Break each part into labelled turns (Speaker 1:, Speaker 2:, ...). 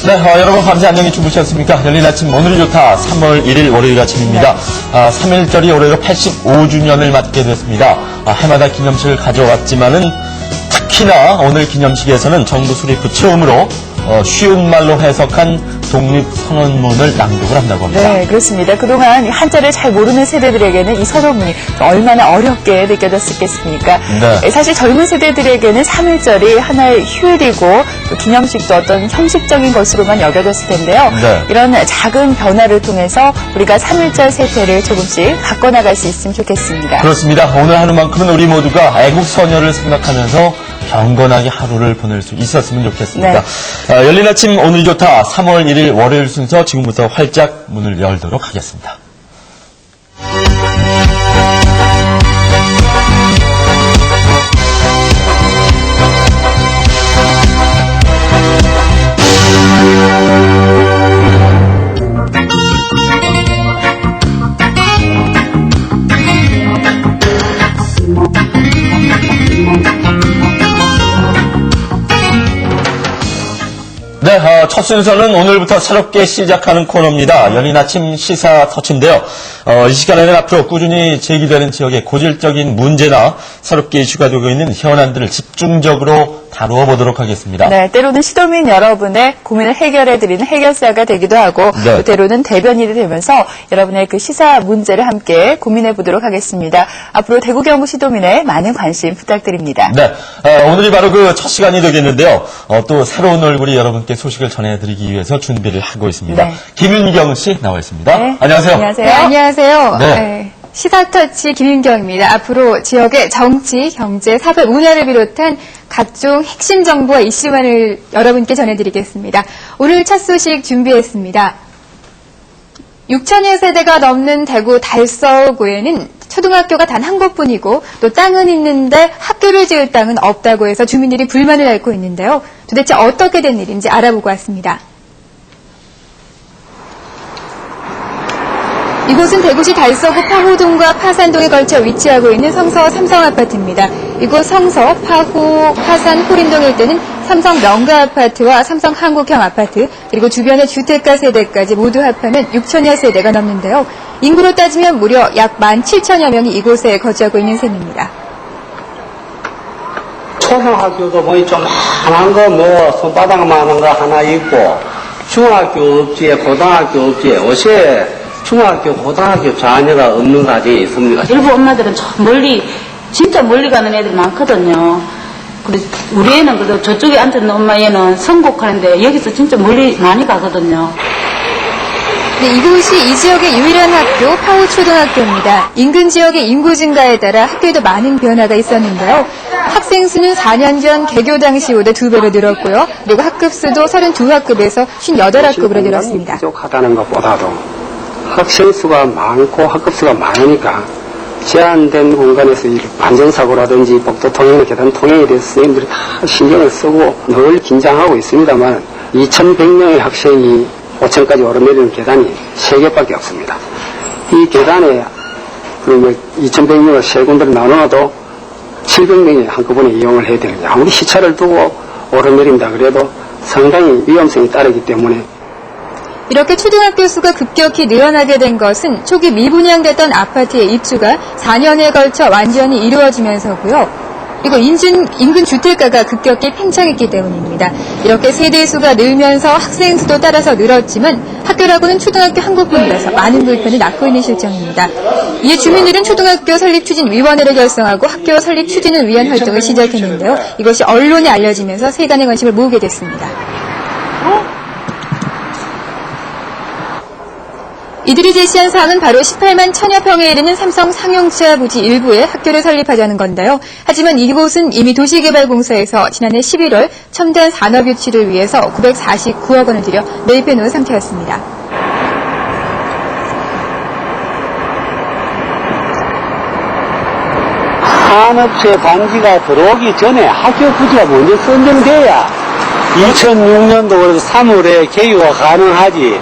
Speaker 1: 네, 여러분 밤새 안녕히 주무셨습니까? 열린 아침 오늘이 좋다. 3월 1일 월요일 아침입니다. 3.1절이 올해로 85주년을 맞게 됐습니다. 해마다 기념식을 가져왔지만은 특히나 오늘 기념식에서는 정부 수립 후 처음으로 쉬운 말로 해석한 독립선언문을 낭독을 한다고 합니다.
Speaker 2: 네, 그렇습니다. 그동안 한자를 잘 모르는 세대들에게는 이 선언문이 얼마나 어렵게 느껴졌겠습니까?
Speaker 1: 네.
Speaker 2: 사실 젊은 세대들에게는 3.1절이 하나의 휴일이고 또 기념식도 어떤 형식적인 것으로만 여겨졌을 텐데요.
Speaker 1: 네.
Speaker 2: 이런 작은 변화를 통해서 우리가 3.1절 세태를 조금씩 바꿔나갈 수 있으면 좋겠습니다.
Speaker 1: 그렇습니다. 오늘 하루만큼은 우리 모두가 애국선열을 생각하면서 경건하게 하루를 보낼 수 있었으면 좋겠습니다.
Speaker 2: 네.
Speaker 1: 열린 아침 오늘이 좋다. 3월 1일 월요일 순서 지금부터 활짝 문을 열도록 하겠습니다. 네, 첫 순서는 오늘부터 새롭게 시작하는 코너입니다. 열린 아침 시사 터치인데요. 이 시간에는 앞으로 꾸준히 제기되는 지역의 고질적인 문제나 새롭게 이슈가 되고 있는 현안들을 집중적으로 다루어 보도록 하겠습니다.
Speaker 2: 네, 때로는 시도민 여러분의 고민을 해결해드리는 해결사가 되기도 하고
Speaker 1: 네.
Speaker 2: 또 때로는 대변인이 되면서 여러분의 그 시사 문제를 함께 고민해 보도록 하겠습니다. 앞으로 대구 경북 시도민의 많은 관심 부탁드립니다.
Speaker 1: 네, 오늘이 바로 그 첫 시간이 되겠는데요. 또 새로운 얼굴이 여러분께 소식을 전해드리기 위해서 준비를 하고 있습니다.
Speaker 2: 네.
Speaker 1: 김윤경 씨 나와 있습니다.
Speaker 2: 네.
Speaker 1: 안녕하세요.
Speaker 2: 안녕하세요.
Speaker 3: 네, 안녕하세요.
Speaker 1: 네.
Speaker 3: 네, 시사터치 김윤경입니다. 앞으로 지역의 정치, 경제, 사회, 문화를 비롯한 각종 핵심 정보와 이슈만을 여러분께 전해드리겠습니다. 오늘 첫 소식 준비했습니다. 6천여 세대가 넘는 대구 달서구에는 초등학교가 단 한 곳뿐이고 또 땅은 있는데 학교를 지을 땅은 없다고 해서 주민들이 불만을 앓고 있는데요. 도대체 어떻게 된 일인지 알아보고 왔습니다. 이곳은 대구시 달서구 파호동과 파산동에 걸쳐 위치하고 있는 성서 삼성아파트입니다. 이곳 성서, 파호, 파산, 호림동 일대는 삼성 명가아파트와 삼성 한국형 아파트, 그리고 주변의 주택가 세대까지 모두 합하면 6천여 세대가 넘는데요. 인구로 따지면 무려 약 17,000여 명이 이곳에 거주하고 있는 셈입니다.
Speaker 4: 초등학교도 뭐 조그만한 거 뭐 손바닥만한 거 하나 있고 중학교 없지 고등학교 없지 요새 중학교 고등학교 자녀가 없는 가정이 있습니다.
Speaker 5: 일부 엄마들은 저 멀리 진짜 멀리 가는 애들이 많거든요. 그래서 우리 애는 그래도 저쪽에 앉아있는 엄마 애는 선곡하는데 여기서 진짜 멀리 많이 가거든요.
Speaker 3: 네, 이곳이 이 지역의 유일한 학교 파호초등학교입니다. 인근 지역의 인구 증가에 따라 학교에도 많은 변화가 있었는데요. 학생 수는 4년 전 개교 당시보다 2배로 늘었고요. 그리고 학급 수도 32학급에서 58학급으로 늘었습니다.
Speaker 4: 부족하다는 것보다도 학생 수가 많고 학급 수가 많으니까 제한된 공간에서 안전사고라든지 복도 통행, 계단 통행에 대해서 선생님들이 다 신경을 쓰고 늘 긴장하고 있습니다만 2,100명의 학생이 5층까지 오르내리는 계단이 3개밖에 없습니다. 이 계단에 2,100명을 3군데를 나눠도 700명이 한꺼번에 이용을 해야 되는데 아무리 시차를 두고 오르내린다 그래도 상당히 위험성이 따르기 때문에
Speaker 3: 이렇게 초등학교 수가 급격히 늘어나게 된 것은 초기 미분양됐던 아파트의 입주가 4년에 걸쳐 완전히 이루어지면서고요. 그리고 인근 주택가가 급격히 팽창했기 때문입니다. 이렇게 세대 수가 늘면서 학생 수도 따라서 늘었지만 학교라고는 초등학교 한 곳뿐이라서 많은 불편을 낳고 있는 실정입니다. 이에 주민들은 초등학교 설립추진위원회를 결성하고 학교 설립 추진을 위한 활동을 시작했는데요. 이것이 언론에 알려지면서 세간의 관심을 모으게 됐습니다. 이들이 제시한 사항은 바로 18만 1000여 평에 이르는 삼성 상용지하 부지 일부에 학교를 설립하자는 건데요. 하지만 이곳은 이미 도시개발공사에서 지난해 11월 첨단 산업 유치를 위해서 949억 원을 들여 매입해 놓은 상태였습니다.
Speaker 4: 산업체 단지가 들어오기 전에 학교 부지가 먼저 선정돼야 2006년도 3월에 개유가 가능하지.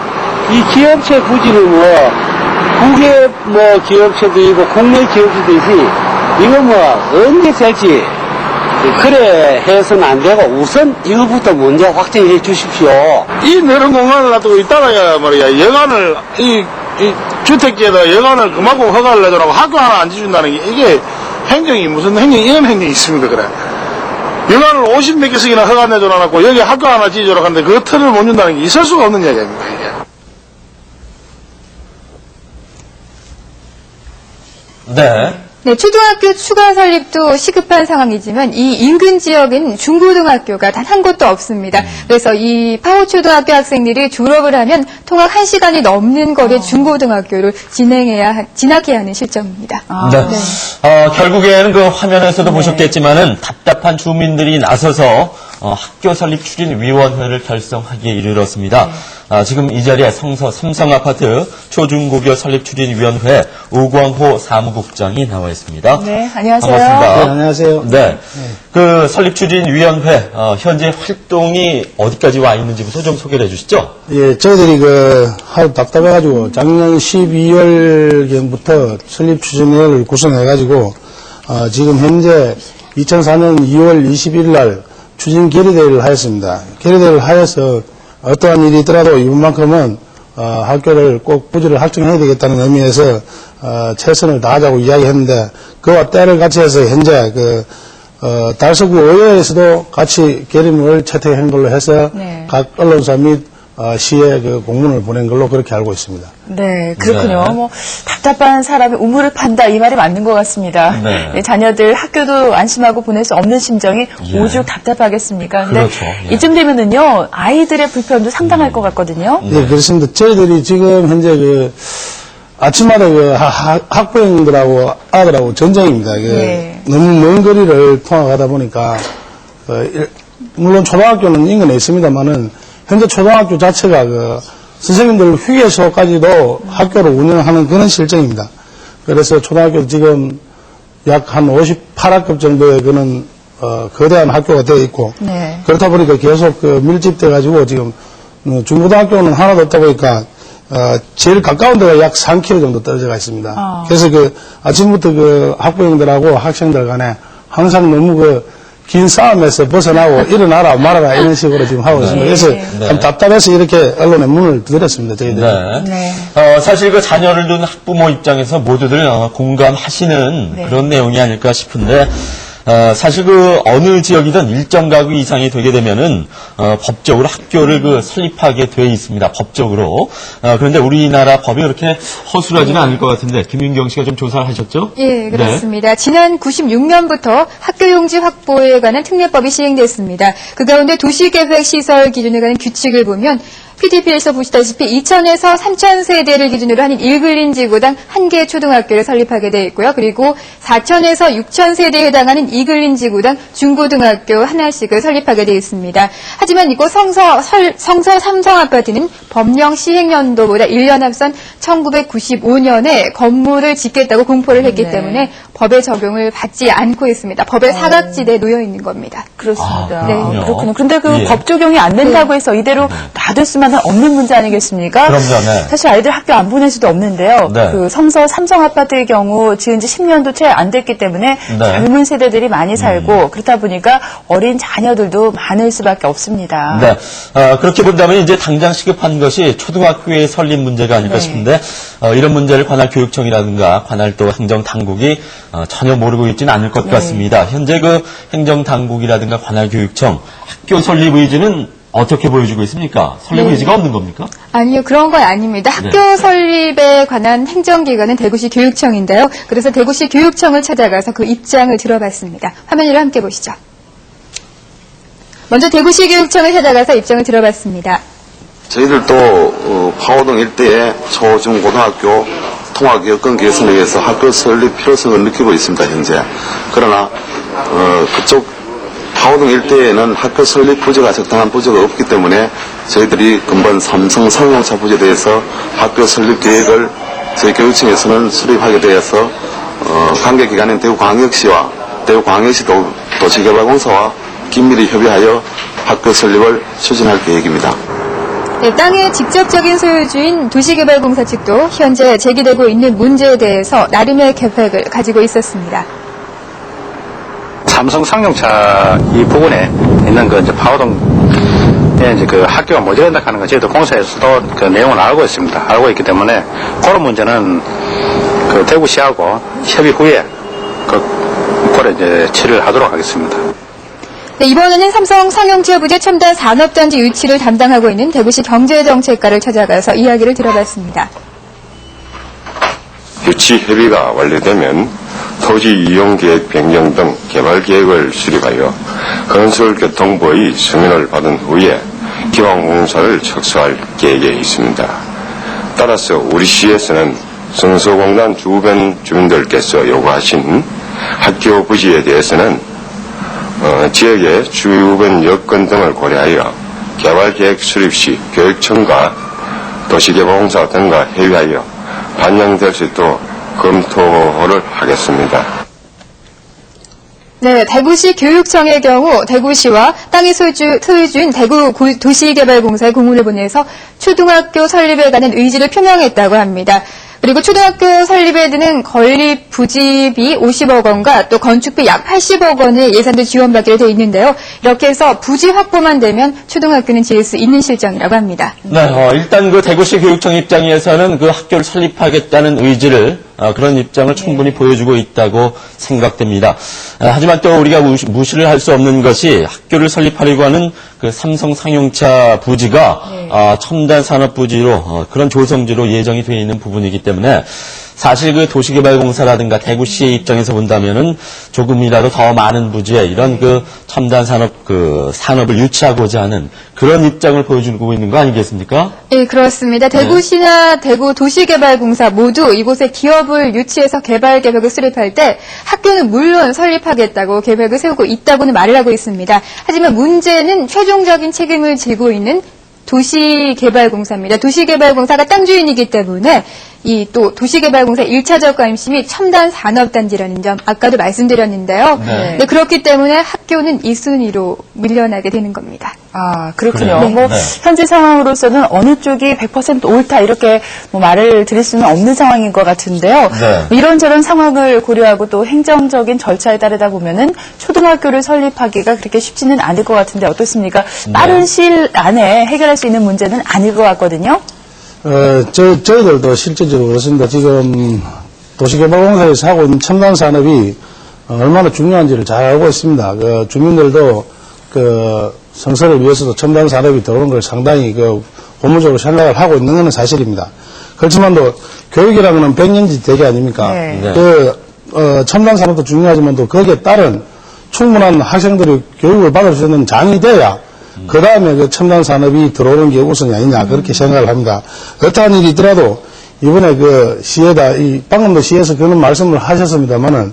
Speaker 4: 이 기업체 부지는 국외 기업체도 있고 국내 기업체도 있으니 이거 언제 될지 그래 해서는 안 되고 우선 이거부터 먼저 확정해 주십시오.
Speaker 6: 이 넓은 공간을 놔두고 있다가 말이야 여관을 이 주택지에다 여관을 그만큼 허가를 내주라고 학교 하나 안 지준다는 게 이게 행정이 무슨 이런 행정이 있습니다. 그래 여관을 50몇 개씩이나 허가 내줘놔놓고 여기 학교 하나 지으라고 하는데 그 틀을 못 준다는 게 있을 수가 없는 얘기입니다. 이게.
Speaker 1: 네.
Speaker 3: 네, 초등학교 추가 설립도 시급한 상황이지만 이 인근 지역은 중고등학교가 단 한 곳도 없습니다. 그래서 이 파호초등학교 학생들이 졸업을 하면 통학 1시간이 넘는 거리의 중고등학교를 진학해야 하는 실정입니다.
Speaker 1: 네. 결국에는 그 화면에서도 보셨겠지만은 답답한 주민들이 나서서 학교 설립 추진위원회를 결성하기에 이르렀습니다. 지금 이 자리에 성서 삼성아파트 초중고교 설립 추진위원회 오광호 사무국장이 나와 있습니다.
Speaker 2: 네, 안녕하세요.
Speaker 1: 반갑습니다.
Speaker 7: 네, 안녕하세요.
Speaker 1: 네. 그 설립 추진위원회 현재 활동이 어디까지 와 있는지부터 좀 소개를 해주시죠.
Speaker 7: 예, 저희들이 하도 답답해가지고 작년 12월경부터 설립 추진회를 구성해가지고 지금 현재 2004년 2월 21일 날 추진 결의대회를 하였습니다. 결의대회를 하여서 어떠한 일이 있더라도 이번만큼은 학교를 꼭 부지를 확정해야 되겠다는 의미에서 최선을 다하자고 이야기했는데 그와 때를 같이 해서 현재 달서구 의회에서도 같이 결의문을 채택한 걸로 해서
Speaker 2: 네.
Speaker 7: 각 언론사 및 시에 공문을 보낸 걸로 그렇게 알고 있습니다.
Speaker 2: 네, 그렇군요.
Speaker 1: 네.
Speaker 2: 뭐 답답한 사람이 우물을 판다 이 말이 맞는 것 같습니다.
Speaker 1: 네.
Speaker 2: 네, 자녀들 학교도 안심하고 보낼 수 없는 심정이
Speaker 1: 예.
Speaker 2: 오죽 답답하겠습니까? 근데
Speaker 1: 그렇죠. 예.
Speaker 2: 이쯤 되면은요 아이들의 불편도 상당할 것 같거든요.
Speaker 7: 네, 그렇습니다. 저희들이 지금 현재 아침마다 학부형들하고 아들하고 전쟁입니다.
Speaker 2: 네.
Speaker 7: 너무 먼 거리를 통학하다 보니까 물론 초등학교는 인근에 있습니다만은 현재 초등학교 자체가 선생님들 휴게소까지도 학교를 운영하는 그런 실정입니다. 그래서 초등학교 지금 약 한 58학급 정도의 그런 거대한 학교가 되어 있고
Speaker 2: 네.
Speaker 7: 그렇다 보니까 계속 밀집돼 가지고 지금 중고등학교는 하나도 없다 보니까 제일 가까운 데가 약 3km 정도 떨어져 있습니다. 그래서 아침부터 학부형들하고 학생들 간에 항상 너무 긴 싸움에서 벗어나고 일어나라 말아라 이런 식으로 지금 하고 있습니다. 그래서 좀 답답해서 이렇게 언론에 문을 드렸습니다. 저희들이.
Speaker 1: 네. 사실 그 자녀를 둔 학부모 입장에서 모두들 공감하시는 그런 내용이 아닐까 싶은데 사실 어느 지역이든 일정 가구 이상이 되게 되면은 법적으로 학교를 설립하게 돼 있습니다. 법적으로. 그런데 우리나라 법이 그렇게 허술하지는 않을 것 같은데 김윤경 씨가 좀 조사를 하셨죠?
Speaker 3: 예, 그렇습니다. 지난 96년부터 학교용지 확보에 관한 특례법이 시행됐습니다. 그 가운데 도시계획 시설 기준에 관한 규칙을 보면 PDP에서 보시다시피 2,000에서 3,000세대를 기준으로 한 1근린 지구당 1개 초등학교를 설립하게 되어 있고요. 그리고 4,000에서 6,000세대에 해당하는 2근린 지구당 중고등학교 하나씩을 설립하게 되어 있습니다. 하지만 이곳 성서 삼성아파트는 법령 시행연도보다 1년 앞선 1995년에 건물을 짓겠다고 공포를 했기 때문에 법의 적용을 받지 않고 있습니다. 법의 사각지대에 놓여 있는 겁니다.
Speaker 2: 그렇습니다.
Speaker 1: 네.
Speaker 2: 그렇군요. 그런데
Speaker 1: 예.
Speaker 2: 법 적용이 안 된다고 해서 이대로 놔둘 수만은 없는 문제 아니겠습니까?
Speaker 1: 그럼요, 네.
Speaker 2: 사실 아이들 학교 안 보낼 수도 없는데요.
Speaker 1: 네.
Speaker 2: 성서 삼성아파트의 경우 지은 지 10년도 채 안 됐기 때문에 젊은 세대들이 많이 살고 그렇다 보니까 어린 자녀들도 많을 수밖에 없습니다.
Speaker 1: 네. 그렇게 본다면 이제 당장 시급한 것이 초등학교의 설립 문제가 아닐까 싶은데 이런 문제를 관할 교육청이라든가 관할 또 행정당국이 전혀 모르고 있지는 않을 것 같습니다. 현재 행정당국이라든가 관할 교육청 학교 설립 의지는 어떻게 보여주고 있습니까? 설립 의지가 없는 겁니까?
Speaker 3: 아니요, 그런 건 아닙니다. 학교 설립에 관한 행정기관은 대구시 교육청인데요. 그래서 대구시 교육청을 찾아가서 그 입장을 들어봤습니다. 화면으로 함께 보시죠. 먼저 대구시 교육청을 찾아가서 입장을 들어봤습니다.
Speaker 8: 저희들도 파호동 일대의 초, 중, 고등학교 통학 여건 개선에 의해서 학교 설립 필요성을 느끼고 있습니다, 현재. 그러나 그쪽 파호동 일대에는 학교 설립 부지가 적당한 부지가 없기 때문에 저희들이 근본 삼성 상용차 부지에 대해서 학교 설립 계획을 저희 교육청에서는 수립하게 되어서 관계기관인 대구광역시와 대구광역시 도시개발공사와 긴밀히 협의하여 학교 설립을 추진할 계획입니다.
Speaker 3: 네, 땅의 직접적인 소유주인 도시개발공사 측도 현재 제기되고 있는 문제에 대해서 나름의 계획을 가지고 있었습니다.
Speaker 9: 삼성 상용차 이 부근에 있는 그 이제 파호동에 이제 그 학교가 모자란다 하는 거 저희도 공사에서도 그 내용을 알고 있습니다. 알고 있기 때문에 그런 문제는 그 대구시하고 협의 후에 그걸 이제 처리를 하도록 하겠습니다.
Speaker 3: 네, 이번에는 삼성 상용차 부지 첨단 산업단지 유치를 담당하고 있는 대구시 경제정책과를 찾아가서 이야기를 들어봤습니다.
Speaker 10: 유치 협의가 완료되면 토지 이용 계획 변경 등 개발 계획을 수립하여 건설교통부의 승인을 받은 후에 기반공사를 착수할 계획에 있습니다. 따라서 우리 시에서는 성서공단 주변 주민들께서 요구하신 학교 부지에 대해서는 지역의 주변 여건 등을 고려하여 개발계획 수립 시 교육청과 도시개발공사 등과 협의하여 반영될 수 있도록 검토를 하겠습니다.
Speaker 3: 네, 대구시 교육청의 경우 대구시와 땅이 소유주인 대구도시개발공사에 공문을 보내서 초등학교 설립에 관한 의지를 표명했다고 합니다. 그리고 초등학교 설립에 드는 건립 부지비 50억 원과 또 건축비 약 80억 원의 예산도 지원받기로 되어 있는데요. 이렇게 해서 부지 확보만 되면 초등학교는 지을 수 있는 실정이라고 합니다.
Speaker 1: 네, 일단 그 대구시 교육청 입장에서는 그 학교를 설립하겠다는 의지를 그런 입장을 충분히 보여주고 있다고 생각됩니다. 하지만 또 우리가 무시를 할 수 없는 것이 학교를 설립하려고 하는 그 삼성 상용차 부지가 첨단 산업 부지로 그런 조성지로 예정이 되어 있는 부분이기 때문에 사실 그 도시개발공사라든가 대구시의 입장에서 본다면은 조금이라도 더 많은 부지에 이런 그 첨단 산업을 유치하고자 하는 그런 입장을 보여주고 있는 거 아니겠습니까?
Speaker 3: 예, 그렇습니다. 대구시나 대구도시개발공사 모두 이곳에 기업을 유치해서 개발 계획을 수립할 때 학교는 물론 설립하겠다고 계획을 세우고 있다고는 말을 하고 있습니다. 하지만 문제는 최종적인 책임을 지고 있는 도시개발공사입니다. 도시개발공사가 땅 주인이기 때문에 이 또 도시개발공사 1차적 관심이 첨단 산업단지라는 점 아까도 말씀드렸는데요.
Speaker 2: 네.
Speaker 3: 그렇기 때문에 학교는 이 순위로 밀려나게 되는 겁니다.
Speaker 2: 아, 그렇군요.
Speaker 1: 그래요?
Speaker 2: 뭐
Speaker 1: 네.
Speaker 2: 현재 상황으로서는 어느 쪽이 100% 옳다 이렇게 뭐 말을 드릴 수는 없는 상황인 것 같은데요.
Speaker 1: 네.
Speaker 2: 이런저런 상황을 고려하고 또 행정적인 절차에 따르다 보면은 초등학교를 설립하기가 그렇게 쉽지는 않을 것 같은데 어떻습니까? 빠른 시일 안에 해결할 수 있는 문제는 아닐 것 같거든요.
Speaker 7: 저희들도 실질적으로 그렇습니다. 지금 도시개발공사에서 하고 있는 첨단 산업이 얼마나 중요한지를 잘 알고 있습니다. 주민들도 성서를 위해서도 첨단 산업이 들어오는 걸 상당히 고무적으로 생각을 하고 있는 건 사실입니다. 그렇지만도 교육이라는 건 100년지 대계 아닙니까?
Speaker 2: 네.
Speaker 7: 첨단 산업도 중요하지만 또 거기에 따른 충분한 학생들이 교육을 받을 수 있는 장이 돼야 그 다음에 첨단 산업이 들어오는 게 우선이 아니냐 그렇게 생각을 합니다. 어떠한 일이 있더라도 이번에 시에다 방금도 시에서 그런 말씀을 하셨습니다만은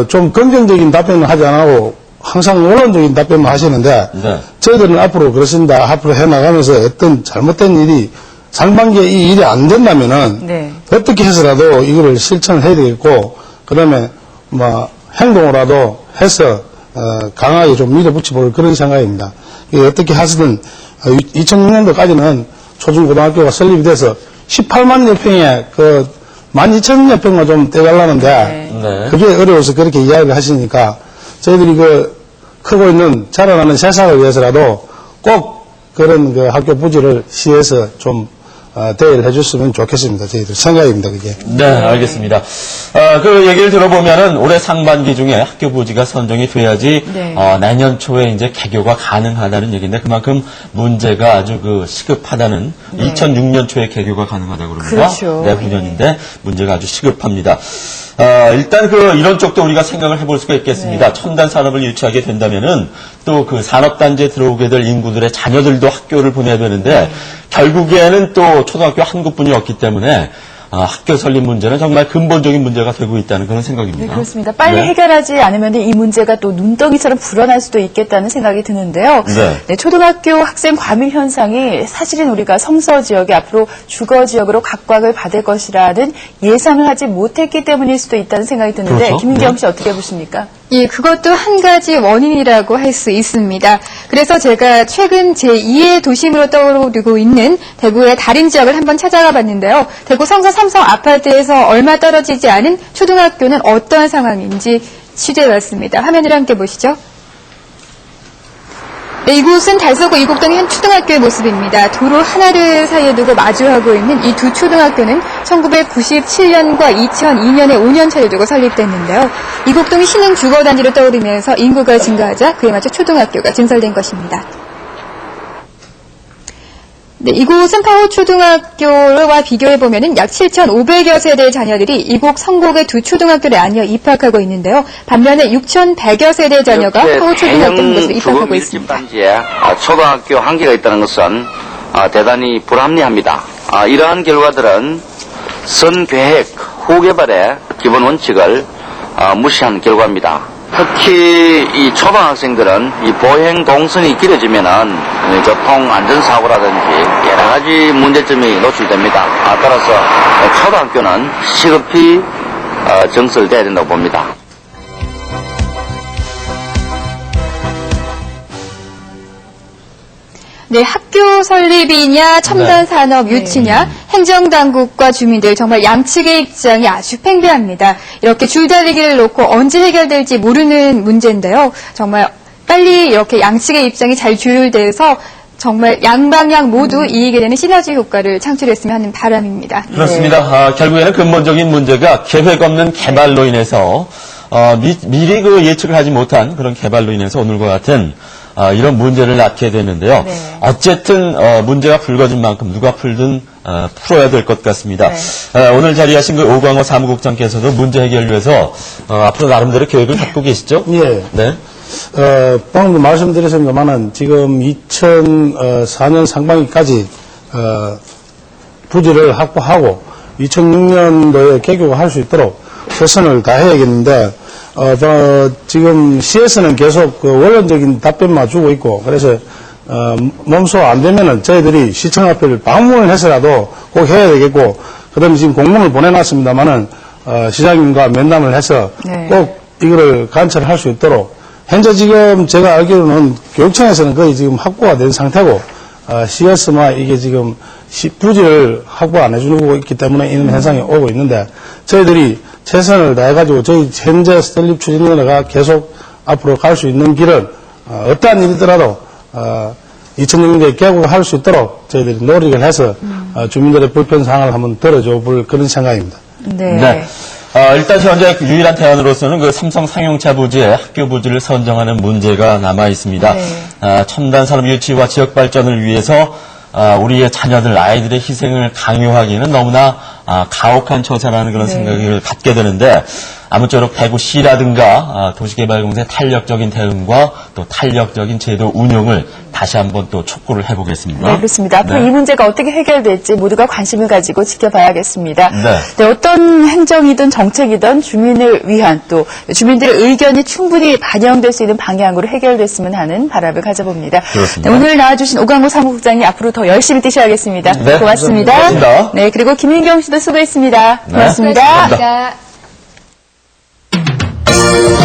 Speaker 7: 좀 긍정적인 답변을 하지 않고 항상 원론적인 답변만 하시는데
Speaker 1: 네.
Speaker 7: 저희들은 앞으로 그렇습니다. 앞으로 해나가면서 어떤 잘못된 일이 상반기에 이 일이 안 된다면은
Speaker 2: 네.
Speaker 7: 어떻게 해서라도 이거를 실천을 해야 되겠고 그다음에 행동으로라도 해서 강하게 좀 밀어붙여볼 그런 생각입니다. 어떻게 하시든 2006년도까지는 초중고등학교가 설립이 돼서 18만여 평에 12,000여 평만 좀 떼달라는데
Speaker 1: 네.
Speaker 7: 그게 어려워서 그렇게 이야기를 하시니까 저희들이 크고 있는 자라나는 세상을 위해서라도 꼭 그런 학교 부지를 시에서 좀 대여를 해줬으면 좋겠습니다. 저희들 생각입니다. 그게.
Speaker 1: 네, 알겠습니다. 그 얘기를 들어보면은 올해 상반기 중에 학교 부지가 선정이 돼야지
Speaker 2: 네.
Speaker 1: 내년 초에 이제 개교가 가능하다는 얘기인데 그만큼 문제가 아주 시급하다는 2006년 초에 개교가 가능하다고 그럽니다.
Speaker 2: 그렇죠.
Speaker 1: 내후년인데 문제가 아주 시급합니다. 일단 이런 쪽도 우리가 생각을 해볼 수가 있겠습니다.
Speaker 2: 네.
Speaker 1: 첨단 산업을 유치하게 된다면은 또 산업단지에 들어오게 될 인구들의 자녀들도 학교를 보내야 되는데 결국에는 또 초등학교 한 곳뿐이 없기 때문에 학교 설립 문제는 정말 근본적인 문제가 되고 있다는 그런 생각입니다.
Speaker 2: 네, 그렇습니다. 빨리
Speaker 1: 네.
Speaker 2: 해결하지 않으면 이 문제가 또 눈덩이처럼 불어날 수도 있겠다는 생각이 드는데요.
Speaker 1: 네.
Speaker 2: 초등학교 학생 과밀 현상이 사실은 우리가 성서 지역이 앞으로 주거 지역으로 각광을 받을 것이라는 예상을 하지 못했기 때문일 수도 있다는 생각이 드는데
Speaker 1: 그렇죠.
Speaker 2: 김민경 씨 어떻게 보십니까?
Speaker 3: 예, 그것도 한 가지 원인이라고 할 수 있습니다. 그래서 제가 최근 제2의 도심으로 떠오르고 있는 대구의 다른 지역을 한번 찾아가 봤는데요. 대구 성서 삼성 아파트에서 얼마 떨어지지 않은 초등학교는 어떠한 상황인지 취재해봤습니다. 화면을 함께 보시죠. 네, 이곳은 달서구 이곡동 현 초등학교의 모습입니다. 도로 하나를 사이에 두고 마주하고 있는 이 두 초등학교는 1997년과 2002년에 5년 차를 두고 설립됐는데요. 이곡동이 신흥 주거단지로 떠오르면서 인구가 증가하자 그에 맞춰 초등학교가 증설된 것입니다. 네, 이곳은 파호초등학교와 비교해보면 약 7,500여 세대의 자녀들이 이곳 성곡의 두 초등학교를 나뉘어 입학하고 있는데요. 반면에 6,100여 세대의 자녀가 파호초등학교 한 곳으로 입학하고 있습니다.
Speaker 11: 단지에 초등학교 한 개가 있다는 것은 대단히 불합리합니다. 이러한 결과들은 선계획, 후개발의 기본 원칙을 무시한 결과입니다. 특히 이 초등학생들은 이 보행 동선이 길어지면은 교통 안전사고라든지 여러 가지 문제점이 노출됩니다. 따라서 초등학교는 시급히 정설돼야 된다고 봅니다.
Speaker 3: 네, 학교 설립이냐, 첨단 산업 유치냐, 행정당국과 주민들 정말 양측의 입장이 아주 팽배합니다. 이렇게 줄다리기를 놓고 언제 해결될지 모르는 문제인데요. 정말 빨리 이렇게 양측의 입장이 잘 조율돼서 정말 양방향 모두 이익이 되는 시너지 효과를 창출했으면 하는 바람입니다.
Speaker 1: 그렇습니다. 결국에는 근본적인 문제가 계획 없는 개발로 인해서 미리 그 예측을 하지 못한 그런 개발로 인해서 오늘과 같은 이런 문제를 낳게 되는데요. 어쨌든 문제가 불거진 만큼 누가 풀든 풀어야 될 것 같습니다. 오늘 자리하신 그 오광호 사무국장께서도 문제 해결을 위해서 앞으로 나름대로 계획을 갖고 계시죠?
Speaker 7: 예.
Speaker 1: 네.
Speaker 7: 방금도 말씀드렸습니다만은 지금 2004년 상반기까지 부지를 확보하고 2006년도에 개교할 수 있도록 최선을 다해야겠는데 지금 시에서는 계속 그 원론적인 답변만 주고 있고 그래서 몸소 안 되면은 저희들이 시청 앞을 방문을 해서라도 꼭 해야 되겠고 그다음에 지금 공문을 보내놨습니다만은 시장님과 면담을 해서 꼭 이거를 관철할 수 있도록 현재 지금 제가 알기로는 교육청에서는 거의 지금 확보가 된 상태고 시에서만 이게 지금 부지를 확보 안 해주고 있기 때문에 이런 현상이 오고 있는데 저희들이 최선을 다해가지고 저희 현재 설립 추진위원회가 계속 앞으로 갈 수 있는 길을 어떠한 일이더라도 2006년도에 개국할 수 있도록 저희들이 노력을 해서 주민들의 불편사항을 한번 들어줘 볼 그런 생각입니다.
Speaker 1: 네. 일단 현재 유일한 대안으로서는 그 삼성 상용차 부지의 학교 부지를 선정하는 문제가 남아 있습니다. 첨단 산업 유치와 지역 발전을 위해서 우리의 자녀들, 아이들의 희생을 강요하기는 너무나 가혹한 처사라는 그런 생각을 갖게 되는데 아무쪼록 대구시라든가 도시개발공사의 탄력적인 대응과 또 탄력적인 제도 운용을 다시 한번 또 촉구를 해보겠습니다.
Speaker 2: 네, 그렇습니다. 앞으로 이 문제가 어떻게 해결될지 모두가 관심을 가지고 지켜봐야겠습니다. 네, 어떤 행정이든 정책이든 주민을 위한 또 주민들의 의견이 충분히 반영될 수 있는 방향으로 해결됐으면 하는 바람을 가져봅니다.
Speaker 1: 그렇습니다.
Speaker 2: 네, 오늘 나와주신 오광호 사무국장님 앞으로 더 열심히 뛰셔야겠습니다.
Speaker 1: 네,
Speaker 2: 고맙습니다.
Speaker 1: 고맙습니다.
Speaker 2: 네, 그리고 김인경 씨도 수고했습니다. 고맙습니다.
Speaker 1: 고맙습니다.
Speaker 3: 감사합니다.